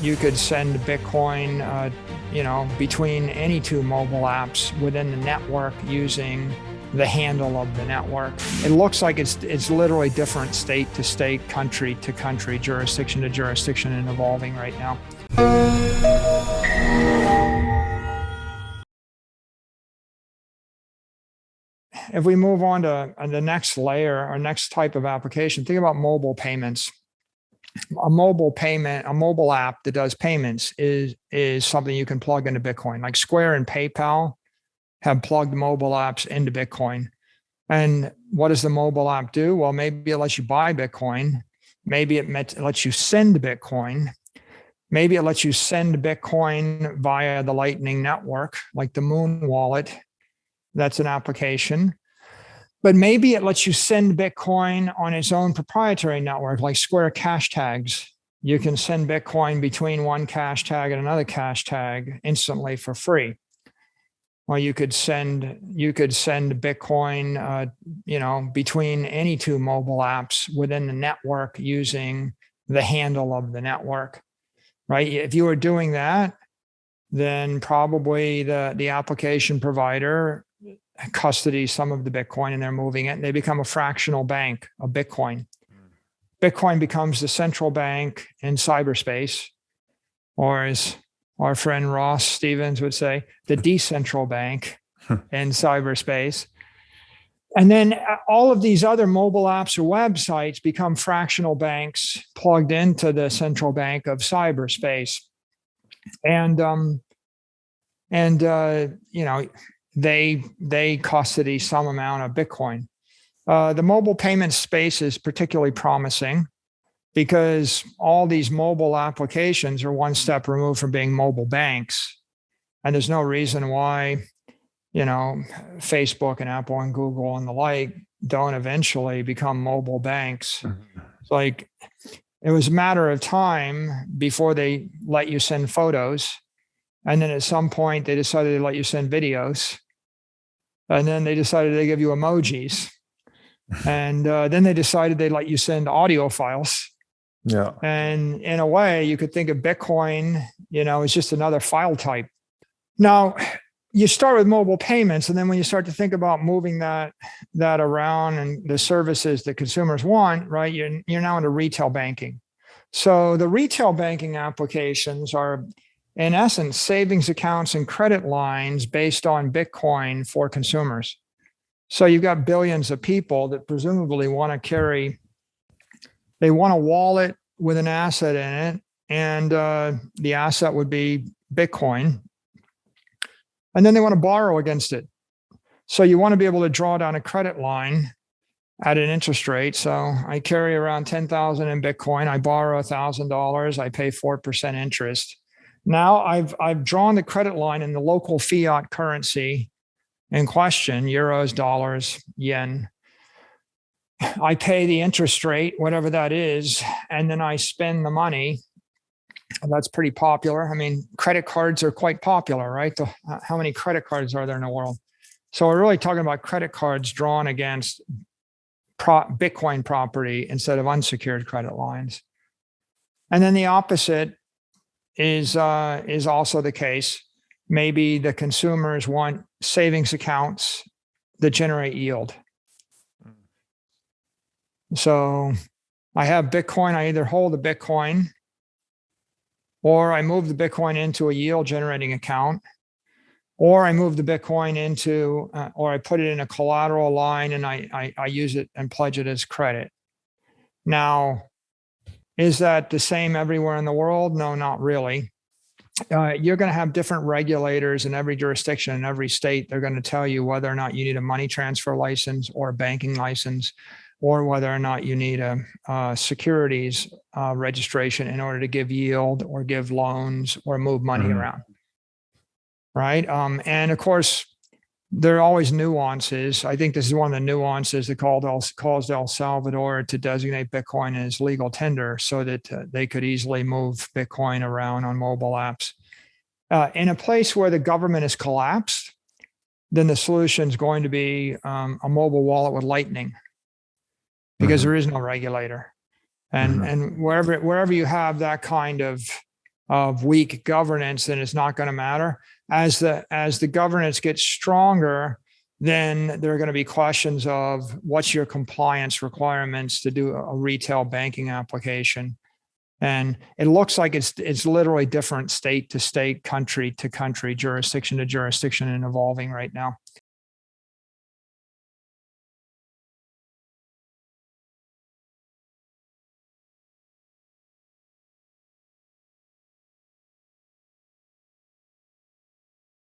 you could send Bitcoin, between any two mobile apps within the network using the handle of the network. It looks like it's literally different state to state, country to country, jurisdiction to jurisdiction, and evolving right now. If we move on to the next layer, our next type of application, think about mobile payments. A mobile app that does payments is something you can plug into Bitcoin. Like Square and PayPal have plugged mobile apps into Bitcoin. And what does the mobile app do? Well, maybe it lets you buy Bitcoin. Maybe it lets you send Bitcoin. Maybe it lets you send Bitcoin via the Lightning Network, like the Moon Wallet. That's an application. But maybe it lets you send Bitcoin on its own proprietary network, like Square cash tags. You can send Bitcoin between one cash tag and another cash tag instantly for free. Or you could send Bitcoin, between any two mobile apps within the network using the handle of the network, right? If you were doing that, then probably the application provider custodies some of the Bitcoin and they're moving it. And they become a fractional bank of Bitcoin. Bitcoin becomes the central bank in cyberspace, or as our friend Ross Stevens would say, the decentral bank in cyberspace. And then all of these other mobile apps or websites become fractional banks plugged into the central bank of cyberspace. And they custody some amount of Bitcoin. The mobile payment space is particularly promising because all these mobile applications are one step removed from being mobile banks. And there's no reason why, Facebook and Apple and Google and the like don't eventually become mobile banks. It's like it was a matter of time before they let you send photos. And then at some point, they decided to let you send videos. And then they decided they give you emojis. And then they decided they let you send audio files. Yeah. And in a way, you could think of Bitcoin, as just another file type. Now, you start with mobile payments. And then when you start to think about moving that around and the services that consumers want, right, you're now into retail banking. So the retail banking applications are, in essence, savings accounts and credit lines based on Bitcoin for consumers. So you've got billions of people that presumably they want a wallet with an asset in it, and the asset would be Bitcoin. And then they want to borrow against it. So you want to be able to draw down a credit line at an interest rate. So I carry around 10,000 in Bitcoin. I borrow $1,000. I pay 4% interest. Now I've drawn the credit line in the local fiat currency in question, euros, dollars, yen. I pay the interest rate, whatever that is, and then I spend the money. And that's pretty popular. I mean, credit cards are quite popular, right? How many credit cards are there in the world? So we're really talking about credit cards drawn against Bitcoin property instead of unsecured credit lines. And then the opposite is also the case. Maybe the consumers want savings accounts that generate yield. So I have Bitcoin. I either hold the Bitcoin or I move the Bitcoin into a yield generating account, or I move the Bitcoin into, or I put it in a collateral line and I use it and pledge it as credit. Now, is that the same everywhere in the world? No, not really. You're going to have different regulators in every jurisdiction, in every state. They're going to tell you whether or not you need a money transfer license or a banking license, or whether or not you need a securities registration in order to give yield or give loans or move money around. Right. And of course, there are always nuances. I think this is one of the nuances that caused El Salvador to designate Bitcoin as legal tender so that they could easily move Bitcoin around on mobile apps. In a place where the government has collapsed, then the solution is going to be a mobile wallet with Lightning, because there is no regulator. And wherever you have that kind of of weak governance, then it's not going to matter. As the governance gets stronger, then there are going to be questions of what's your compliance requirements to do a retail banking application. And it looks like it's literally different state to state, country to country, jurisdiction to jurisdiction, and evolving right now.